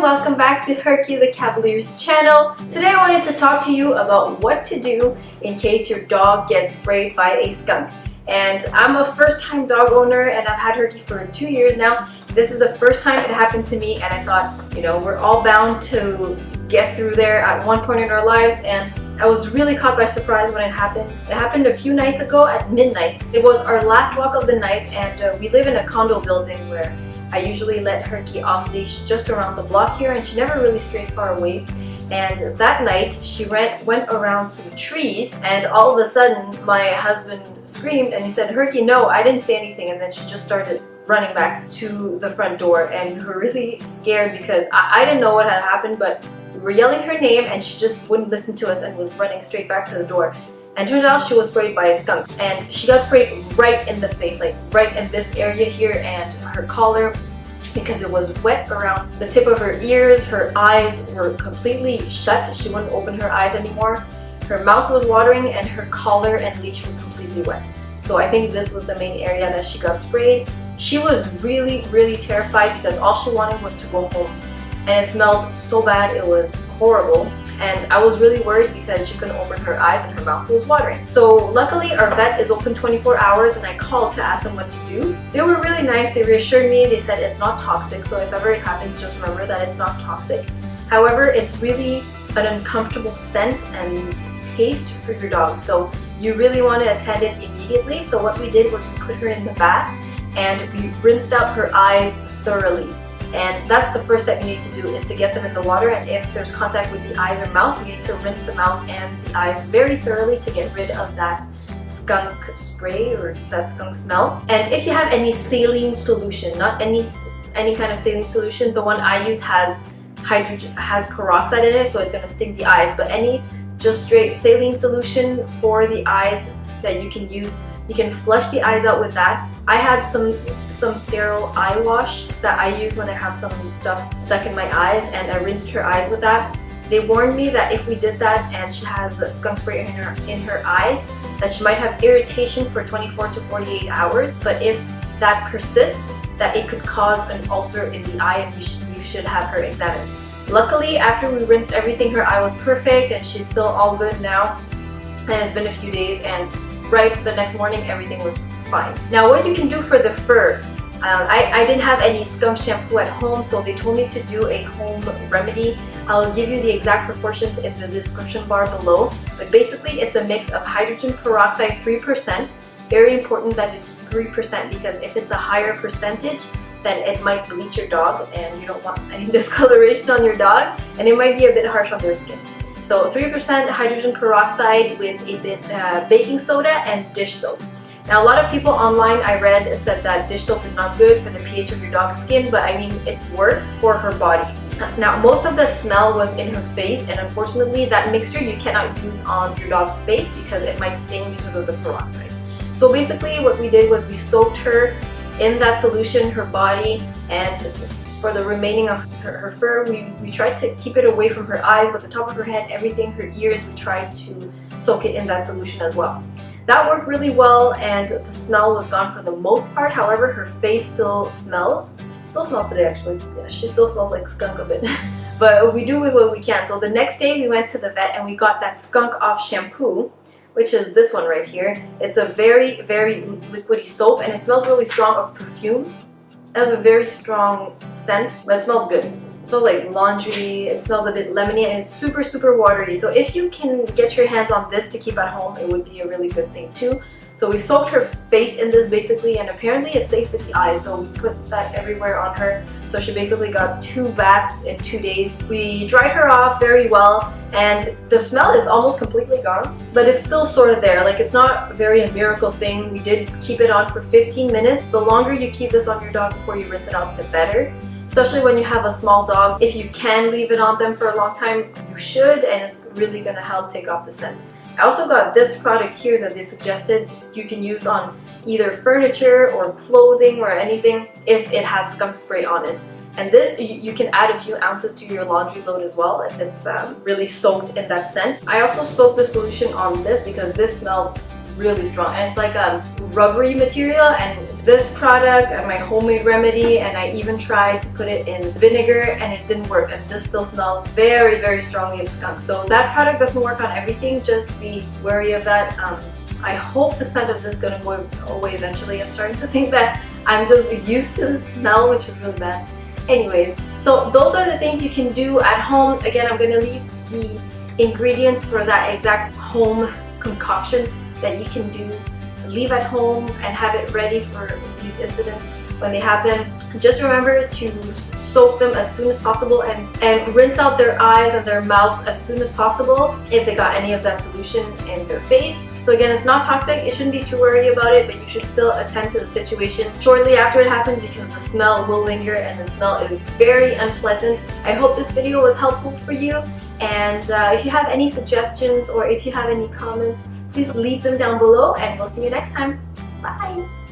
welcome back to Herky the Cavalier's channel. Today I wanted to talk to you about what to do in case your dog gets sprayed by a skunk. And I'm a first-time dog owner and I've had Herky for 2 years now. This is the first time it happened to me and I thought, you know, we're all bound to get through there at one point in our lives, and I was really caught by surprise when it happened. It happened a few nights ago at midnight. It was our last walk of the night, and we live in a condo building where I usually let Herky off leash just around the block here, and she never really strays far away. And that night she went around some trees, and all of a sudden my husband screamed and he said, "Herky, no, I didn't say anything." And then she just started running back to the front door, and we were really scared because I didn't know what had happened, but we were yelling her name and she just wouldn't listen to us and was running straight back to the door. And turns out she was sprayed by a skunk, and she got sprayed right in the face, like right in this area here and her collar, because it was wet around the tip of her ears. Her eyes were completely shut. She wouldn't open her eyes anymore. Her mouth was watering and her collar and leash were completely wet. So I think this was the main area that she got sprayed. She was really terrified because all she wanted was to go home. And it smelled so bad, it was horrible. And I was really worried because she couldn't open her eyes and her mouth was watering. So luckily our vet is open 24 hours and I called to ask them what to do. They were really nice. They reassured me. They said it's not toxic, so if ever it happens, just remember that it's not toxic. However, it's really an uncomfortable scent and taste for your dog, so you really want to attend it immediately. So what we did was we put her in the bath and we rinsed out her eyes thoroughly. And that's the first step you need to do, is to get them in the water, and if there's contact with the eyes or mouth, you need to rinse the mouth and the eyes very thoroughly to get rid of that skunk spray or that skunk smell. And if you have any saline solution, not any kind of saline solution, the one I use has peroxide in it, so it's going to sting the eyes, but any just straight saline solution for the eyes that you can use, you can flush the eyes out with that. I had some sterile eye wash that I use when I have some stuff stuck in my eyes, and I rinsed her eyes with that. They warned me that if we did that and she has a skunk spray in her eyes, that she might have irritation for 24 to 48 hours, but if that persists, that it could cause an ulcer in the eye, and you should have her examined. Luckily, after we rinsed everything, her eye was perfect and she's still all good now, and it's been a few days, and right the next morning everything was fine. Now what you can do for the fur, I didn't have any skunk shampoo at home, so they told me to do a home remedy. I'll give you the exact proportions in the description bar below, but basically it's a mix of hydrogen peroxide 3%. Very important that it's 3%, because if it's a higher percentage, then it might bleach your dog and you don't want any discoloration on your dog, and it might be a bit harsh on their skin. So 3% hydrogen peroxide with a bit baking soda and dish soap. Now a lot of people online I read said that dish soap is not good for the pH of your dog's skin, but I mean it worked for her body. Now most of the smell was in her face, and unfortunately that mixture you cannot use on your dog's face because it might sting because of the peroxide. So basically what we did was we soaked her in that solution, her body, and for the remaining of her fur, we tried to keep it away from her eyes, but the top of her head, everything, her ears, we tried to soak it in that solution as well. That worked really well, and the smell was gone for the most part. However, her face still smells. Still smells today actually. Yeah, she still smells like skunk a bit. But we do with what we can. So the next day we went to the vet and we got that skunk off shampoo, which is this one right here. It's a very liquidy soap, and it smells really strong of perfume. It has a very strong scent, but it smells good. It smells like laundry, it smells a bit lemony, and it's super watery. So if you can get your hands on this to keep at home, it would be a really good thing too. So we soaked her face in this basically, and apparently it's safe with the eyes, so we put that everywhere on her. So she basically got 2 baths in 2 days. We dried her off very well, and the smell is almost completely gone, but it's still sort of there. Like, it's not very a miracle thing. We did keep it on for 15 minutes. The longer you keep this on your dog before you rinse it out, the better. Especially when you have a small dog. If you can leave it on them for a long time, you should, and it's really gonna help take off the scent. I also got this product here that they suggested you can use on either furniture or clothing or anything if it has skunk spray on it. And this, you can add a few ounces to your laundry load as well if it's really soaked in that scent. I also soaked the solution on this because this smells really strong, and it's like a rubbery material. And this product and my homemade remedy, and I even tried to put it in vinegar and it didn't work, and this still smells very, very strongly of skunk. So that product doesn't work on everything, just be wary of that. I hope the scent of this is going to go away eventually. I'm starting to think that I'm just used to the smell, which is really bad. Anyways, so those are the things you can do at home. Again, I'm going to leave the ingredients for that exact home concoction that you can do, leave at home and have it ready for these incidents when they happen. Just remember to soak them as soon as possible and rinse out their eyes and their mouths as soon as possible if they got any of that solution in their face. So again, it's not toxic, you shouldn't be too worried about it, but you should still attend to the situation shortly after it happens, because the smell will linger and the smell is very unpleasant. I hope this video was helpful for you, and if you have any suggestions or if you have any comments, please leave them down below, and we'll see you next time. Bye!